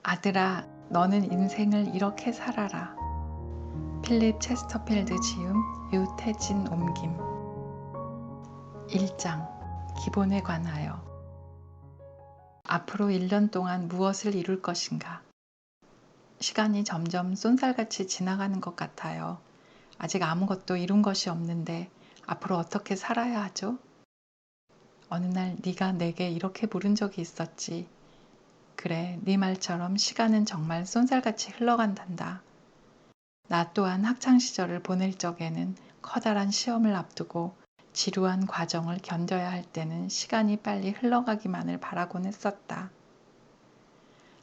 아들아, 너는 인생을 이렇게 살아라. 필립 체스터필드 지음, 유태진 옮김. 1장. 기본에 관하여. 앞으로 1년 동안 무엇을 이룰 것인가? 시간이 점점 쏜살같이 지나가는 것 같아요. 아직 아무것도 이룬 것이 없는데 앞으로 어떻게 살아야 하죠? 어느 날 네가 내게 이렇게 물은 적이 있었지. 그래, 네 말처럼 시간은 정말 쏜살같이 흘러간단다. 나 또한 학창시절을 보낼 적에는 커다란 시험을 앞두고 지루한 과정을 견뎌야 할 때는 시간이 빨리 흘러가기만을 바라곤 했었다.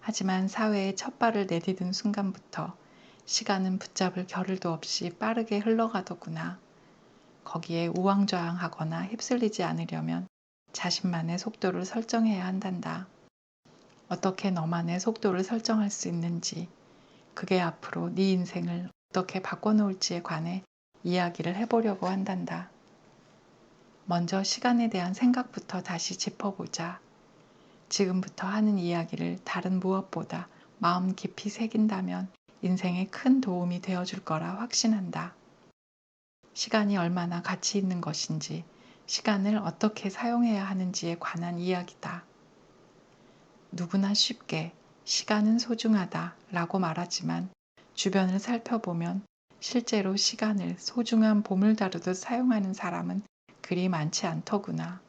하지만 사회에 첫 발을 내디딘 순간부터 시간은 붙잡을 겨를도 없이 빠르게 흘러가더구나. 거기에 우왕좌왕하거나 휩쓸리지 않으려면 자신만의 속도를 설정해야 한단다. 어떻게 너만의 속도를 설정할 수 있는지, 그게 앞으로 네 인생을 어떻게 바꿔놓을지에 관해 이야기를 해보려고 한단다. 먼저 시간에 대한 생각부터 다시 짚어보자. 지금부터 하는 이야기를 다른 무엇보다 마음 깊이 새긴다면 인생에 큰 도움이 되어줄 거라 확신한다. 시간이 얼마나 가치 있는 것인지, 시간을 어떻게 사용해야 하는지에 관한 이야기다. 누구나 쉽게 시간은 소중하다 라고 말하지만 주변을 살펴보면 실제로 시간을 소중한 보물 다루듯 사용하는 사람은 그리 많지 않더구나.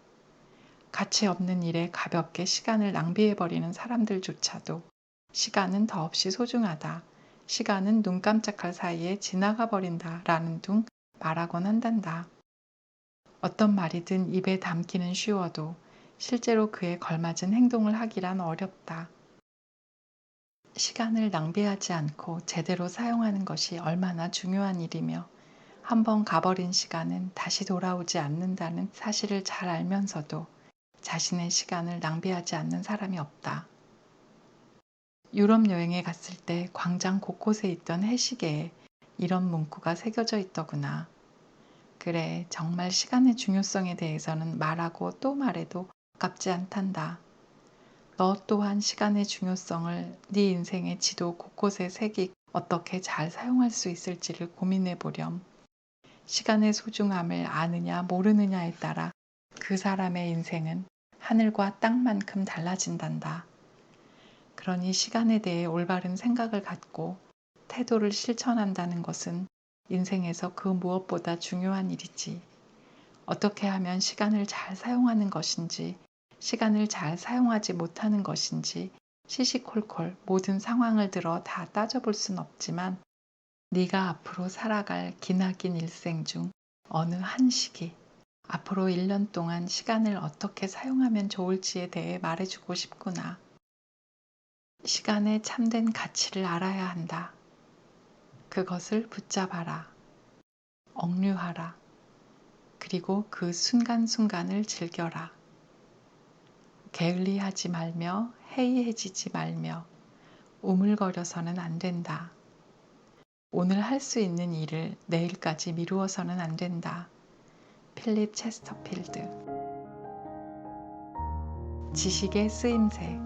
가치 없는 일에 가볍게 시간을 낭비해버리는 사람들조차도 시간은 더없이 소중하다. 시간은 눈 깜짝할 사이에 지나가 버린다 라는 둥 말하곤 한단다. 어떤 말이든 입에 담기는 쉬워도 실제로 그에 걸맞은 행동을 하기란 어렵다. 시간을 낭비하지 않고 제대로 사용하는 것이 얼마나 중요한 일이며 한번 가버린 시간은 다시 돌아오지 않는다는 사실을 잘 알면서도 자신의 시간을 낭비하지 않는 사람이 없다. 유럽 여행에 갔을 때 광장 곳곳에 있던 해시계에 이런 문구가 새겨져 있더구나. 그래, 정말 시간의 중요성에 대해서는 말하고 또 말해도 아깝지 않단다. 너 또한 시간의 중요성을 네 인생의 지도 곳곳에 새기 어떻게 잘 사용할 수 있을지를 고민해 보렴. 시간의 소중함을 아느냐 모르느냐에 따라 그 사람의 인생은 하늘과 땅만큼 달라진단다. 그러니 시간에 대해 올바른 생각을 갖고 태도를 실천한다는 것은 인생에서 그 무엇보다 중요한 일이지. 어떻게 하면 시간을 잘 사용하는 것인지, 시간을 잘 사용하지 못하는 것인지 시시콜콜 모든 상황을 들어 다 따져볼 순 없지만 네가 앞으로 살아갈 기나긴 일생 중 어느 한 시기, 앞으로 1년 동안 시간을 어떻게 사용하면 좋을지에 대해 말해주고 싶구나. 시간의 참된 가치를 알아야 한다. 그것을 붙잡아라. 억류하라. 그리고 그 순간순간을 즐겨라. 게을리하지 말며 해이해지지 말며 우물거려서는 안 된다. 오늘 할 수 있는 일을 내일까지 미루어서는 안 된다. 필립 체스터필드. 지식의 쓰임새.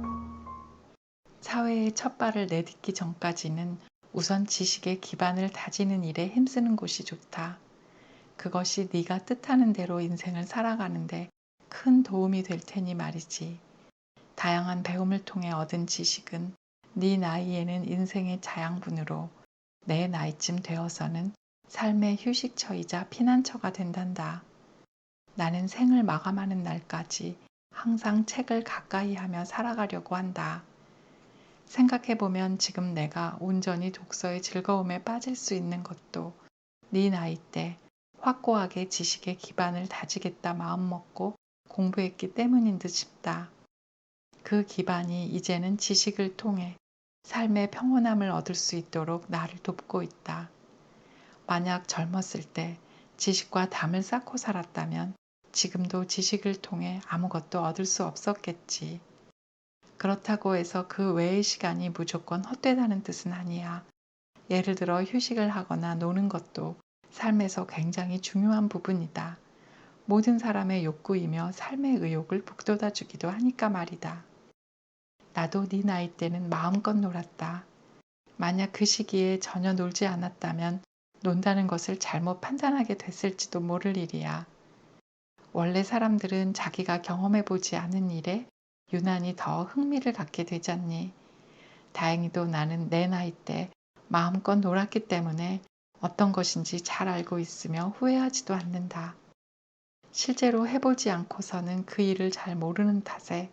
사회의 첫 발을 내딛기 전까지는 우선 지식의 기반을 다지는 일에 힘쓰는 곳이 좋다. 그것이 네가 뜻하는 대로 인생을 살아가는데 큰 도움이 될 테니 말이지. 다양한 배움을 통해 얻은 지식은 네 나이에는 인생의 자양분으로 내 나이쯤 되어서는 삶의 휴식처이자 피난처가 된단다. 나는 생을 마감하는 날까지 항상 책을 가까이 하며 살아가려고 한다. 생각해보면 지금 내가 온전히 독서의 즐거움에 빠질 수 있는 것도 네 나이 때 확고하게 지식의 기반을 다지겠다 마음먹고 공부했기 때문인 듯 싶다. 그 기반이 이제는 지식을 통해 삶의 평온함을 얻을 수 있도록 나를 돕고 있다. 만약 젊었을 때 지식과 담을 쌓고 살았다면 지금도 지식을 통해 아무것도 얻을 수 없었겠지. 그렇다고 해서 그 외의 시간이 무조건 헛되다는 뜻은 아니야. 예를 들어 휴식을 하거나 노는 것도 삶에서 굉장히 중요한 부분이다. 모든 사람의 욕구이며 삶의 의욕을 북돋아주기도 하니까 말이다. 나도 네 나이 때는 마음껏 놀았다. 만약 그 시기에 전혀 놀지 않았다면 논다는 것을 잘못 판단하게 됐을지도 모를 일이야. 원래 사람들은 자기가 경험해보지 않은 일에 유난히 더 흥미를 갖게 되잖니. 다행히도 나는 내 나이 때 마음껏 놀았기 때문에 어떤 것인지 잘 알고 있으며 후회하지도 않는다. 실제로 해보지 않고서는 그 일을 잘 모르는 탓에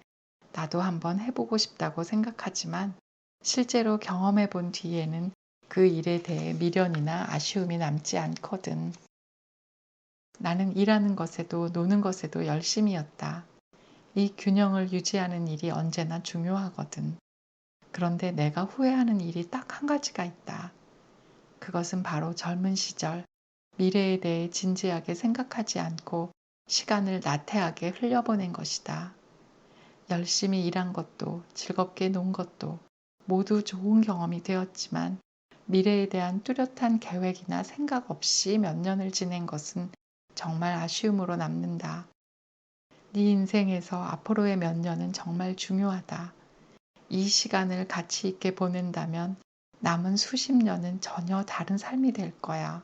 나도 한번 해보고 싶다고 생각하지만 실제로 경험해 본 뒤에는 그 일에 대해 미련이나 아쉬움이 남지 않거든. 나는 일하는 것에도 노는 것에도 열심이었다. 이 균형을 유지하는 일이 언제나 중요하거든. 그런데 내가 후회하는 일이 딱 한 가지가 있다. 그것은 바로 젊은 시절 미래에 대해 진지하게 생각하지 않고 시간을 나태하게 흘려보낸 것이다. 열심히 일한 것도 즐겁게 논 것도 모두 좋은 경험이 되었지만 미래에 대한 뚜렷한 계획이나 생각 없이 몇 년을 지낸 것은 정말 아쉬움으로 남는다. 네 인생에서 앞으로의 몇 년은 정말 중요하다. 이 시간을 가치 있게 보낸다면 남은 수십 년은 전혀 다른 삶이 될 거야.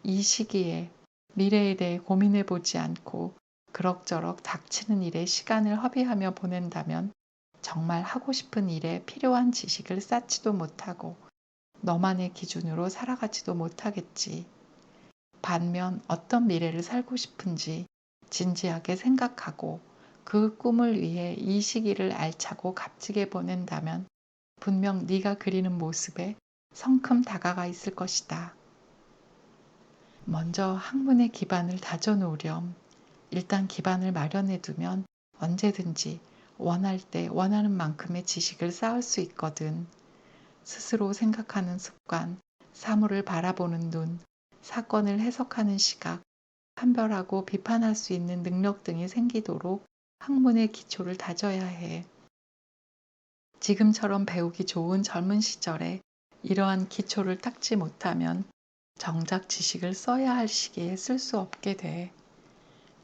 이 시기에 미래에 대해 고민해 보지 않고 그럭저럭 닥치는 일에 시간을 허비하며 보낸다면 정말 하고 싶은 일에 필요한 지식을 쌓지도 못하고 너만의 기준으로 살아가지도 못하겠지. 반면 어떤 미래를 살고 싶은지 진지하게 생각하고 그 꿈을 위해 이 시기를 알차고 값지게 보낸다면 분명 네가 그리는 모습에 성큼 다가가 있을 것이다. 먼저 학문의 기반을 다져놓으렴. 일단 기반을 마련해 두면 언제든지 원할 때 원하는 만큼의 지식을 쌓을 수 있거든. 스스로 생각하는 습관, 사물을 바라보는 눈, 사건을 해석하는 시각, 판별하고 비판할 수 있는 능력 등이 생기도록 학문의 기초를 다져야 해. 지금처럼 배우기 좋은 젊은 시절에 이러한 기초를 닦지 못하면 정작 지식을 써야 할 시기에 쓸 수 없게 돼.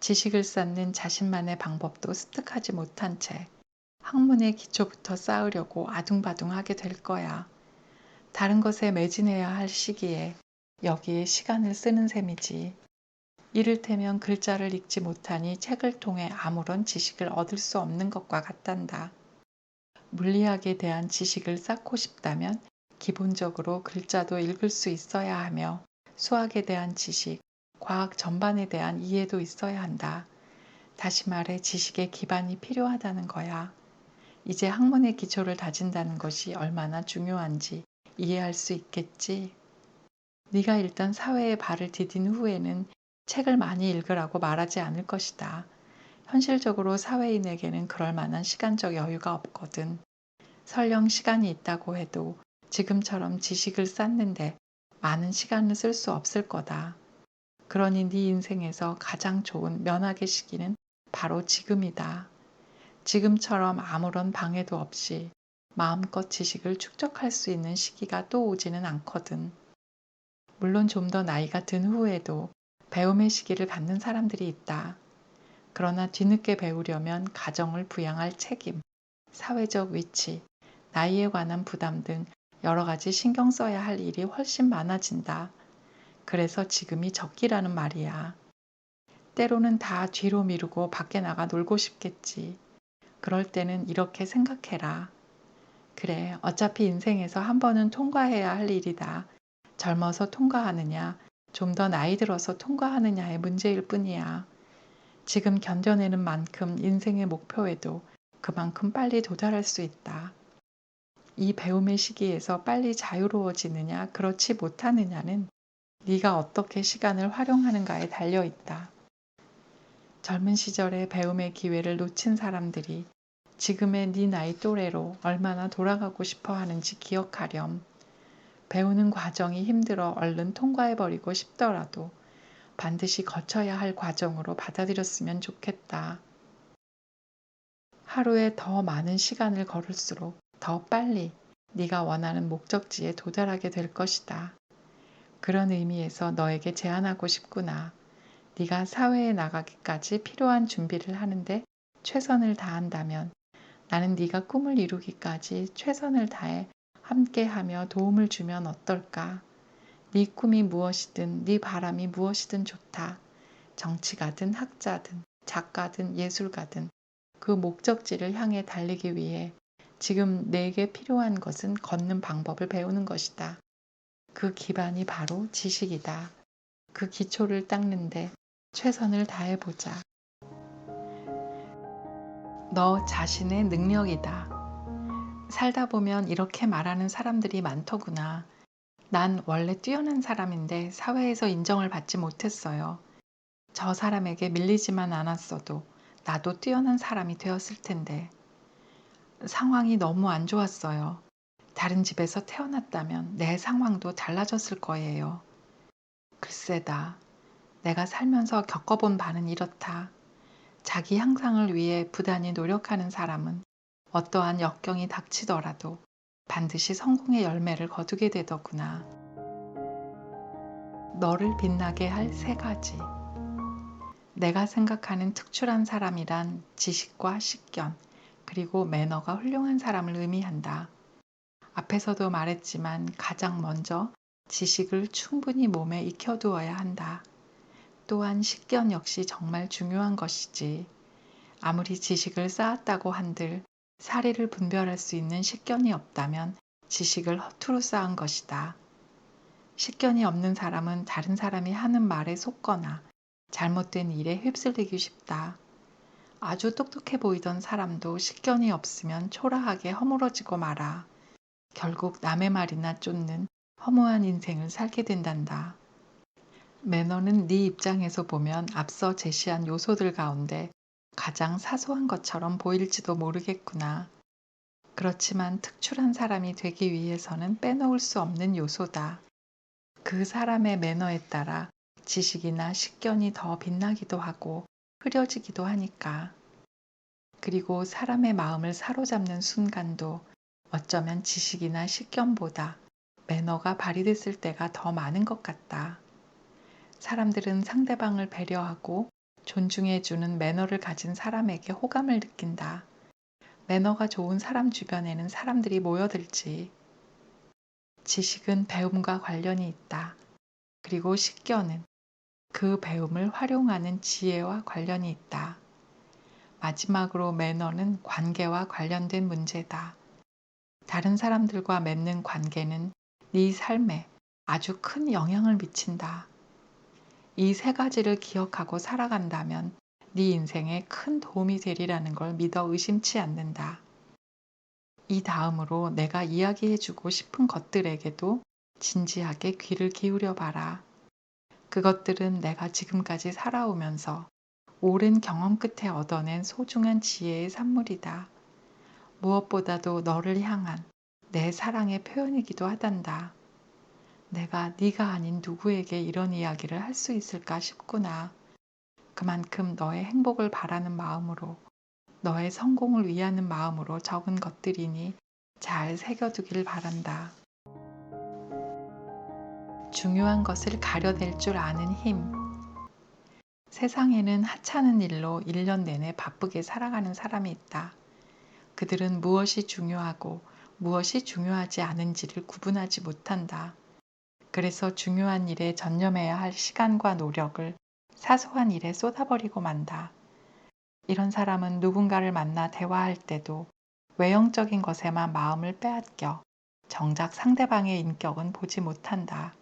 지식을 쌓는 자신만의 방법도 습득하지 못한 채 학문의 기초부터 쌓으려고 아둥바둥하게 될 거야. 다른 것에 매진해야 할 시기에 여기에 시간을 쓰는 셈이지. 이를테면 글자를 읽지 못하니 책을 통해 아무런 지식을 얻을 수 없는 것과 같단다. 물리학에 대한 지식을 쌓고 싶다면 기본적으로 글자도 읽을 수 있어야 하며 수학에 대한 지식, 과학 전반에 대한 이해도 있어야 한다. 다시 말해 지식의 기반이 필요하다는 거야. 이제 학문의 기초를 다진다는 것이 얼마나 중요한지 이해할 수 있겠지? 네가 일단 사회에 발을 디딘 후에는 책을 많이 읽으라고 말하지 않을 것이다. 현실적으로 사회인에게는 그럴 만한 시간적 여유가 없거든. 설령 시간이 있다고 해도 지금처럼 지식을 쌓는데 많은 시간을 쓸 수 없을 거다. 그러니 네 인생에서 가장 좋은 면학의 시기는 바로 지금이다. 지금처럼 아무런 방해도 없이 마음껏 지식을 축적할 수 있는 시기가 또 오지는 않거든. 물론 좀 더 나이가 든 후에도 배움의 시기를 갖는 사람들이 있다. 그러나 뒤늦게 배우려면 가정을 부양할 책임, 사회적 위치, 나이에 관한 부담 등 여러 가지 신경 써야 할 일이 훨씬 많아진다. 그래서 지금이 적기라는 말이야. 때로는 다 뒤로 미루고 밖에 나가 놀고 싶겠지. 그럴 때는 이렇게 생각해라. 그래, 어차피 인생에서 한 번은 통과해야 할 일이다. 젊어서 통과하느냐, 좀 더 나이 들어서 통과하느냐의 문제일 뿐이야. 지금 견뎌내는 만큼 인생의 목표에도 그만큼 빨리 도달할 수 있다. 이 배움의 시기에서 빨리 자유로워지느냐, 그렇지 못하느냐는 네가 어떻게 시간을 활용하는가에 달려 있다. 젊은 시절에 배움의 기회를 놓친 사람들이 지금의 네 나이 또래로 얼마나 돌아가고 싶어 하는지 기억하렴. 배우는 과정이 힘들어 얼른 통과해버리고 싶더라도 반드시 거쳐야 할 과정으로 받아들였으면 좋겠다. 하루에 더 많은 시간을 걸을수록 더 빨리 네가 원하는 목적지에 도달하게 될 것이다. 그런 의미에서 너에게 제안하고 싶구나. 네가 사회에 나가기까지 필요한 준비를 하는데 최선을 다한다면 나는 네가 꿈을 이루기까지 최선을 다해 함께하며 도움을 주면 어떨까? 네 꿈이 무엇이든 네 바람이 무엇이든 좋다. 정치가든 학자든 작가든 예술가든 그 목적지를 향해 달리기 위해 지금 내게 필요한 것은 걷는 방법을 배우는 것이다. 그 기반이 바로 지식이다. 그 기초를 닦는데 최선을 다해보자. 너 자신의 능력이다. 살다 보면 이렇게 말하는 사람들이 많더구나. 난 원래 뛰어난 사람인데 사회에서 인정을 받지 못했어요. 저 사람에게 밀리지만 않았어도 나도 뛰어난 사람이 되었을 텐데. 상황이 너무 안 좋았어요. 다른 집에서 태어났다면 내 상황도 달라졌을 거예요. 글쎄다. 내가 살면서 겪어본 바는 이렇다. 자기 향상을 위해 부단히 노력하는 사람은 어떠한 역경이 닥치더라도 반드시 성공의 열매를 거두게 되더구나. 너를 빛나게 할 3가지. 내가 생각하는 특출한 사람이란 지식과 식견, 그리고 매너가 훌륭한 사람을 의미한다. 앞에서도 말했지만 가장 먼저 지식을 충분히 몸에 익혀두어야 한다. 또한 식견 역시 정말 중요한 것이지. 아무리 지식을 쌓았다고 한들 사리를 분별할 수 있는 식견이 없다면 지식을 허투루 쌓은 것이다. 식견이 없는 사람은 다른 사람이 하는 말에 속거나 잘못된 일에 휩쓸리기 쉽다. 아주 똑똑해 보이던 사람도 식견이 없으면 초라하게 허물어지고 말아. 결국 남의 말이나 쫓는 허무한 인생을 살게 된단다. 매너는 네 입장에서 보면 앞서 제시한 요소들 가운데 가장 사소한 것처럼 보일지도 모르겠구나. 그렇지만 특출한 사람이 되기 위해서는 빼놓을 수 없는 요소다. 그 사람의 매너에 따라 지식이나 식견이 더 빛나기도 하고 흐려지기도 하니까. 그리고 사람의 마음을 사로잡는 순간도 어쩌면 지식이나 식견보다 매너가 발휘됐을 때가 더 많은 것 같다. 사람들은 상대방을 배려하고 존중해주는 매너를 가진 사람에게 호감을 느낀다. 매너가 좋은 사람 주변에는 사람들이 모여들지. 지식은 배움과 관련이 있다. 그리고 식견은 그 배움을 활용하는 지혜와 관련이 있다. 마지막으로 매너는 관계와 관련된 문제다. 다른 사람들과 맺는 관계는 네 삶에 아주 큰 영향을 미친다. 이 3가지를 기억하고 살아간다면 네 인생에 큰 도움이 되리라는 걸 믿어 의심치 않는다. 이 다음으로 내가 이야기해주고 싶은 것들에게도 진지하게 귀를 기울여 봐라. 그것들은 내가 지금까지 살아오면서 오랜 경험 끝에 얻어낸 소중한 지혜의 산물이다. 무엇보다도 너를 향한 내 사랑의 표현이기도 하단다. 내가 네가 아닌 누구에게 이런 이야기를 할 수 있을까 싶구나. 그만큼 너의 행복을 바라는 마음으로, 너의 성공을 위하는 마음으로 적은 것들이니 잘 새겨두길 바란다. 중요한 것을 가려낼 줄 아는 힘. 세상에는 하찮은 일로 1년 내내 바쁘게 살아가는 사람이 있다. 그들은 무엇이 중요하고 무엇이 중요하지 않은지를 구분하지 못한다. 그래서 중요한 일에 전념해야 할 시간과 노력을 사소한 일에 쏟아버리고 만다. 이런 사람은 누군가를 만나 대화할 때도 외형적인 것에만 마음을 빼앗겨 정작 상대방의 인격은 보지 못한다.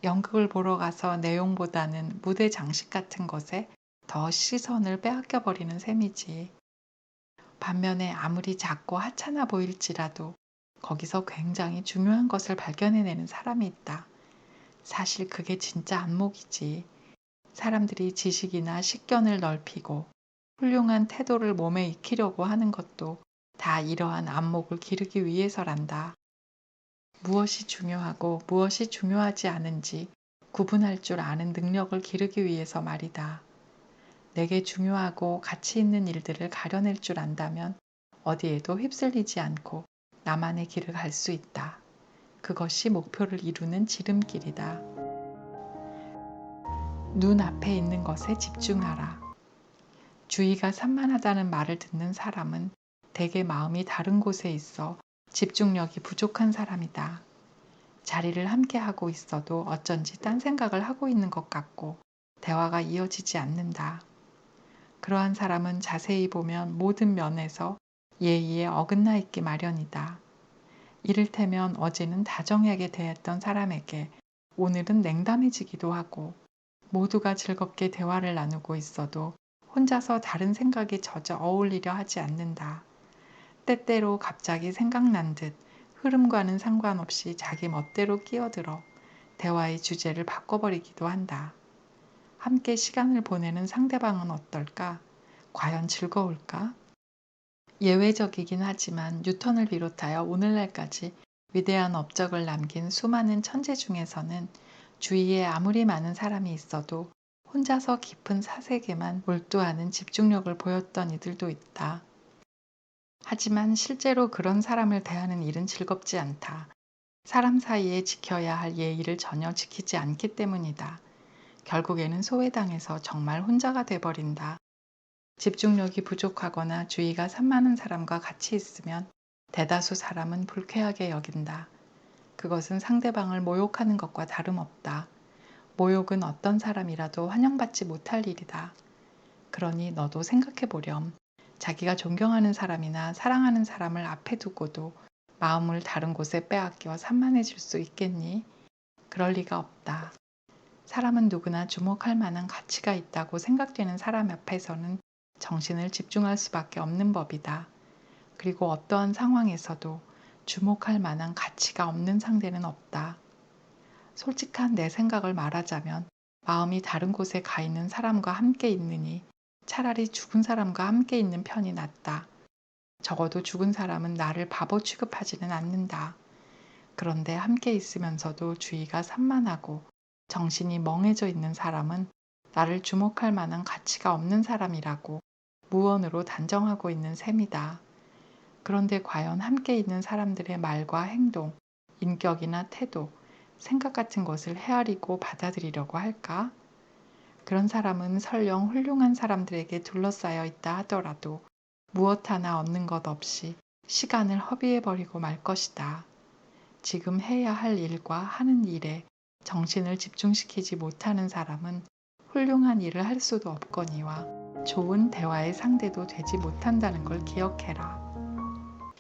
연극을 보러 가서 내용보다는 무대 장식 같은 것에 더 시선을 빼앗겨 버리는 셈이지. 반면에 아무리 작고 하찮아 보일지라도 거기서 굉장히 중요한 것을 발견해내는 사람이 있다. 사실 그게 진짜 안목이지. 사람들이 지식이나 식견을 넓히고 훌륭한 태도를 몸에 익히려고 하는 것도 다 이러한 안목을 기르기 위해서란다. 무엇이 중요하고 무엇이 중요하지 않은지 구분할 줄 아는 능력을 기르기 위해서 말이다. 내게 중요하고 가치 있는 일들을 가려낼 줄 안다면 어디에도 휩쓸리지 않고 나만의 길을 갈 수 있다. 그것이 목표를 이루는 지름길이다. 눈앞에 있는 것에 집중하라. 주의가 산만하다는 말을 듣는 사람은 대개 마음이 다른 곳에 있어 집중력이 부족한 사람이다. 자리를 함께 하고 있어도 어쩐지 딴 생각을 하고 있는 것 같고 대화가 이어지지 않는다. 그러한 사람은 자세히 보면 모든 면에서 예의에 어긋나 있기 마련이다. 이를테면 어제는 다정하게 대했던 사람에게 오늘은 냉담해지기도 하고, 모두가 즐겁게 대화를 나누고 있어도 혼자서 다른 생각에 젖어 어울리려 하지 않는다. 때때로 갑자기 생각난 듯 흐름과는 상관없이 자기 멋대로 끼어들어 대화의 주제를 바꿔버리기도 한다. 함께 시간을 보내는 상대방은 어떨까? 과연 즐거울까? 예외적이긴 하지만 뉴턴을 비롯하여 오늘날까지 위대한 업적을 남긴 수많은 천재 중에서는 주위에 아무리 많은 사람이 있어도 혼자서 깊은 사색에만 몰두하는 집중력을 보였던 이들도 있다. 하지만 실제로 그런 사람을 대하는 일은 즐겁지 않다. 사람 사이에 지켜야 할 예의를 전혀 지키지 않기 때문이다. 결국에는 소외당해서 정말 혼자가 돼버린다. 집중력이 부족하거나 주의가 산만한 사람과 같이 있으면 대다수 사람은 불쾌하게 여긴다. 그것은 상대방을 모욕하는 것과 다름없다. 모욕은 어떤 사람이라도 환영받지 못할 일이다. 그러니 너도 생각해 보렴. 자기가 존경하는 사람이나 사랑하는 사람을 앞에 두고도 마음을 다른 곳에 빼앗겨 산만해질 수 있겠니? 그럴 리가 없다. 사람은 누구나 주목할 만한 가치가 있다고 생각되는 사람 앞에서는 정신을 집중할 수밖에 없는 법이다. 그리고 어떠한 상황에서도 주목할 만한 가치가 없는 상대는 없다. 솔직한 내 생각을 말하자면 마음이 다른 곳에 가 있는 사람과 함께 있느니 차라리 죽은 사람과 함께 있는 편이 낫다. 적어도 죽은 사람은 나를 바보 취급하지는 않는다. 그런데 함께 있으면서도 주의가 산만하고 정신이 멍해져 있는 사람은 나를 주목할 만한 가치가 없는 사람이라고 무언으로 단정하고 있는 셈이다. 그런데 과연 함께 있는 사람들의 말과 행동, 인격이나 태도, 생각 같은 것을 헤아리고 받아들이려고 할까? 그런 사람은 설령 훌륭한 사람들에게 둘러싸여 있다 하더라도 무엇 하나 얻는 것 없이 시간을 허비해버리고 말 것이다. 지금 해야 할 일과 하는 일에 정신을 집중시키지 못하는 사람은 훌륭한 일을 할 수도 없거니와 좋은 대화의 상대도 되지 못한다는 걸 기억해라.